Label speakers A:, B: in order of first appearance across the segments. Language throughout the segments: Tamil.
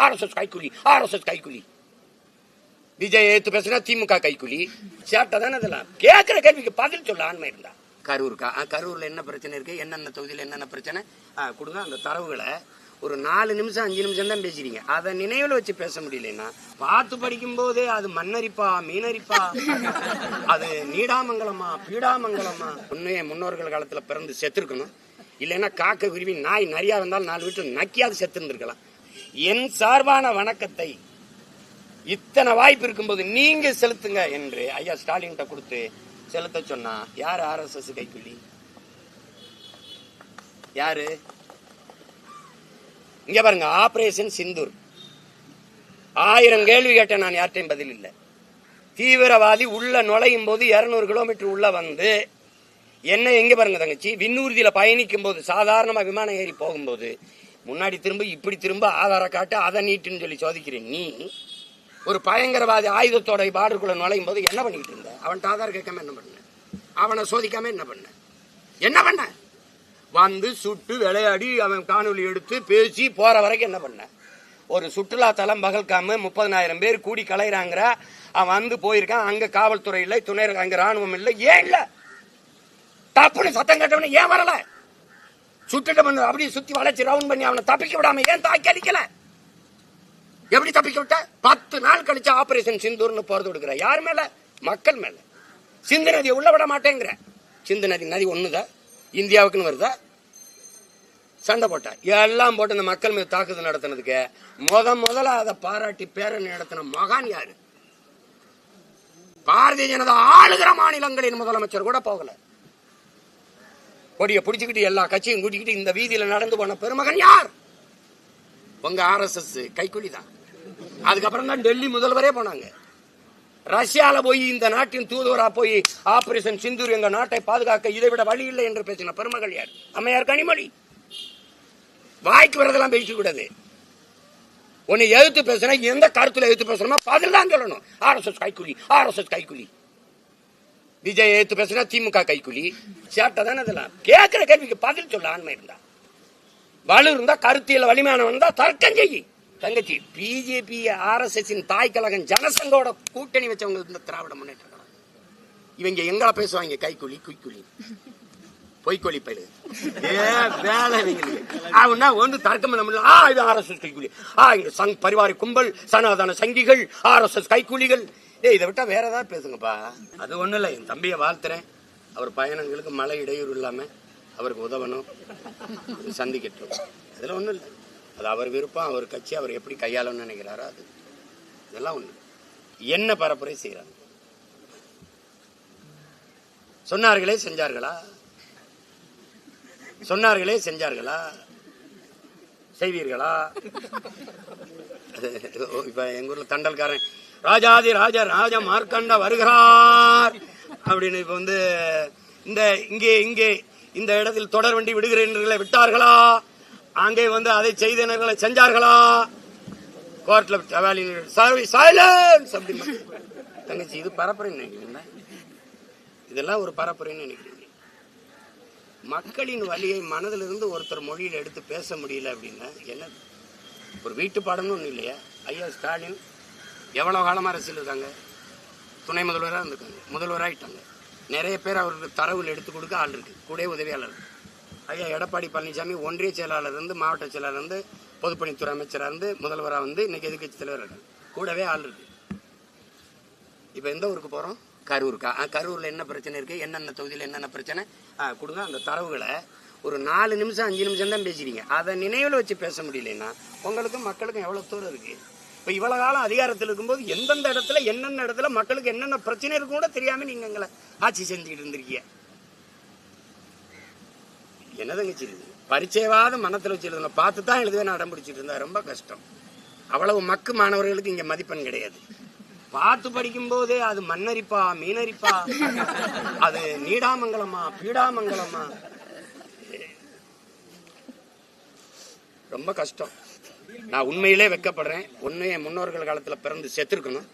A: ஆர்எஸ்எஸ் கைக்கூலி, ஆர்எஸ்எஸ் கைக்கூலி. விஜய் ஏத்து பேசுனா திமுக கைக்கூலி. சேட்டை தானே இதெல்லாம். கேட்கிற கேள்விக்கு பதில் சொல்ல ஆண்மை இருந்தா. கரூருக்கா? கரூர்ல என்ன பிரச்சனை இருக்கு, என்னென்ன தொகுதியில் என்னென்ன பிரச்சனை கொடுங்க. அந்த தரவுகளை ஒரு 4 நிமிஷம் 5 நிமிஷம் தான் பேசுறீங்க. அதை நினைவுல வச்சு பேச முடியலன்னா பார்த்து படிக்கும் போதே அது மண்ணரிப்பா மீனரிப்பா, அது நீடாமங்கலமா பீடாமங்கலமா. உண்மையே முன்னோர்கள் காலத்துல பிறந்து செத்துருக்கணும். இல்லைன்னா காக்க குருவி நாய் நிறையா வந்தாலும் 4 வீட்டு நக்கியாவது செத்து இருந்திருக்கலாம். என் சார்பான வணக்கத்தை இத்தனை வாய்ப்பு இருக்கும்போது நீங்க செலுத்துங்க என்று ஐயா ஸ்டாலின் கொடுத்து செலுத்த சொன்னா யாரு ஆர்எஸ்எஸ் கைக்குள்ளி? யாரு? இங்க பாருங்க, ஆபரேஷன் சிந்தூர் 1000 கேள்வி கேட்டேன், நான் யார்ட்டையும் பதில் இல்லை. தீவிரவாதி உள்ள நுழையும் போது 200 கிலோமீட்டர் உள்ள வந்து என்ன எங்க பாருங்க தங்கச்சி, விண்ணூர்தியில பயணிக்கும் போது சாதாரணமா விமானம் ஏறி போகும்போது முன்னாடி திரும்ப இப்படி திரும்ப ஆதார காட்டு அதை நீட்டுன்னு சொல்லி சோதிக்கிறேன். நீ ஒரு பயங்கரவாதி ஆயுதத்தோட பார்டருக்குள்ள நுழையும் போது என்ன பண்ணிட்டு இருந்த? அவன்கிட்ட ஆதார் கேட்காம என்ன பண்ண? அவனை சோதிக்காம என்ன பண்ண? என்ன பண்ண? வந்து சுட்டு விளையாடி அவன் காணொலி எடுத்து பேசி போற வரைக்கும் என்ன பண்ண? ஒரு சுற்றுலா தலம் பகல்காம 30,000 பேர் கூடி கலைறாங்கிற அவன் வந்து போயிருக்கான். அங்க காவல்துறை இல்லை, துணை அங்க ராணுவம் இல்லை. ஏன் இல்ல? தப்புன்னு சத்தம் கேட்டவன ஏன் வரல? சுட்டுட்டு வந்து அப்படியே சுத்தி வளைச்சு ரவுண்ட் பண்ணி அவனை தப்பிக்க விடாம ஏன் தாக்கி அடிக்கல? எப்படி தப்பிக்க விட்ட? 10 நாள் கழிச்சு ஆபரேஷன் சிந்தூர்னு போறது கொடுக்குற. யார் மேல? மக்கள் மேல. சிந்து நதியை உள்ள விட மாட்டேங்கிற. சிந்து நதி ஒண்ணுதான், இந்தியாவுக்குன்னு வருதா? சண்டை போட்ட எல்லாம் போட்டு இந்த மக்கள் மீது தாக்குதல் நடத்தினதுக்கு முதல்ல அதை பாராட்டி பேரணி நடத்தின மகான் யாரு? பாரதிய ஜனதா ஆளுகிற மாநிலங்களின் முதலமைச்சர் கூட போகல. கொடியை பிடிச்சுக்கிட்டு எல்லா கட்சியும் கூட்டிக்கிட்டு இந்த வீதியில நடந்து போன பெருமகன் யார்? உங்க ஆர்எஸ்எஸ் கைக்கூலி தான். அதுக்கப்புறம் தான் டெல்லி முதல்வரே போனாங்க. ரஷ்யால போய் இந்த நாட்டின் தூதுவரா போய் ஆபரேஷன் சிந்தூர் எங்க நாட்டை பாதுகாக்க இதை விட வழி இல்லை என்று பேசின பெருமகள் யார்? அம்மையார் கனிமொழி. வாய்க்கு வரதெல்லாம் பேச கூடாது. உன்னை எழுத்து பேசுனா எந்த கருத்துல எழுத்து பேசணுமா பதில் தான் சொல்லணும். ஆர்எஸ்எஸ் கைக்கூலி, ஆர்எஸ்எஸ் கைக்கூலி. விஜய் எழுத்து பேசுனா திமுக கைக்கூலி. சேட்டை தானே இதெல்லாம். கேட்கிற கேள்விக்கு பதில் சொல்ல ஆண்மை இருந்தா. வலு இருந்தா, கருத்தியல் வலிமையானவன் இருந்தா தர்க்கம் செய்யி. தங்கச்சி, பிஜேபி ஆர்எஸ்எஸ் தாய் கழகம் ஜனசங்கோட கூட்டணி வச்சவங்க இந்த திராவிட முன்னேற்ற கழகம். இவங்க எங்கள பேசுவாங்க கைக்கூலி குய்க்கூலி பொய்கொலி பயிலு வேலை. அவனா ஒன்று தர்க்கம் பண்ண முடியல. இது ஆர்எஸ்எஸ் கைக்கூலி, இங்க சங் பரிவார கும்பல், சனாதன சங்கிகள், ஆர்எஸ்எஸ் கைக்கூலிகள். இதை விட்டா வேற ஏதாவது பேசுங்கப்பா. அது ஒண்ணும் இல்லை. என் தம்பியை வாழ்த்துறேன். அவர் பயணங்களுக்கு மழை இடையூறு இல்லாம அவருக்கு உதவணும், சந்திக்கட்டும். அதுல ஒண்ணும் இல்லை. அது அவர் விருப்பம், அவர் கட்சி, அவர் எப்படி கையாளணும்னு நினைக்கிறாரோ அது. இதெல்லாம் ஒண்ணு. என்ன பரப்புரை செய்யறாங்க? சொன்னார்களே செஞ்சார்களா? சொன்னார்களே செஞ்சார்களா? செய்வீர்களா? இப்ப எங்க ஊர்ல தண்டல்காரன் ராஜாதி ராஜா ராஜ மார்க்கண்ட வருகிறார் அப்படின்னு இப்ப வந்து இந்த இங்கே இங்கே இந்த இடத்தில் தொடர் வண்டி விடுகிறவர்களை விட்டார்களா? அங்கே வந்து அதை செய்தவர்களை செஞ்சார்களா? கோர்ட்ல தங்கச்சி, இது பரப்புரைன்னு நினைக்கிறீங்க? இதெல்லாம் ஒரு பரப்புரைன்னு நினைக்கிறீங்க? மக்களின் வழியை மனதிலிருந்து ஒருத்தர் மொழியில் எடுத்து பேச முடியல அப்படின்னா என்ன? ஒரு வீட்டு பாடம்னு ஒண்ணு இல்லையா? ஐயா ஸ்டாலின் எவ்வளவு காலமா அரசியல் இருக்காங்க. துணை முதல்வராக இருந்திருக்காங்க, முதல்வராயிட்டாங்க. நிறைய பேர் அவருக்கு தரவுகள் எடுத்து கொடுக்க ஆள் இருக்கு, கூட உதவியாளர். ஐயா எடப்பாடி பழனிசாமி ஒன்றிய செயலாளர் இருந்து, மாவட்ட செயலாளர் இருந்து, பொதுப்பணித்துறை அமைச்சராக இருந்து, முதல்வராக வந்து இன்னைக்கு எதிர்கட்சி தலைவர் இருக்காங்க. கூடவே ஆள் இருக்கு. இப்ப எந்த ஊருக்கு போறோம்? கரூருக்கா? கரூர்ல என்ன பிரச்சனை இருக்கு, என்னென்ன தொகுதியில் என்னென்ன பிரச்சனை கொடுங்க. அந்த தரவுகளை ஒரு 4 நிமிஷம் 5 நிமிஷம் தான் பேசுறீங்க. அதை நினைவுல வச்சு பேச முடியலன்னா உங்களுக்கும் மக்களுக்கும் எவ்வளவு தூரம் இருக்கு? இப்ப இவ்வளவு காலம் அதிகாரத்தில் இருக்கும்போது எந்தெந்த இடத்துல என்னென்ன இடத்துல மக்களுக்கு என்னென்ன பிரச்சனை இருக்கும் கூட தெரியாம நீங்க எங்களை ஆட்சி செஞ்சுக்கிட்டு இருந்திருக்கீங்க. என்னதங்கச்சி, பரிச்சயவாத மனத்தில் வச்சு எழுதணும். பார்த்து தான் எழுதுவேன் அடம் பிடிச்சிட்டு இருந்தா ரொம்ப கஷ்டம். அவ்வளவு மக்கு மாணவர்களுக்கு இங்க மதிப்பெண் கிடையாது. பார்த்து படிக்கும் போதே அது மண்ணரிப்பா மீனரிப்பா, அது நீடாமங்கலமா பீடாமங்கலமா, ரொம்ப கஷ்டம். நான் உண்மையிலே வெக்கப்படுறேன். உண்மையை முன்னோர்கள் காலத்துல பிறந்து செத்துருக்கணும்.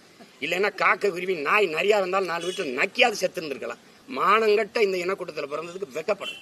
A: இல்லைன்னா காக்க குருவி நாய் நிறையா வந்தாலும் 4 வீட்டு நக்கியாவது செத்து இருந்திருக்கலாம். மானங்கட்ட இந்த இனக்கூட்டத்தில் பிறந்ததுக்கு வெக்கப்படுறேன்.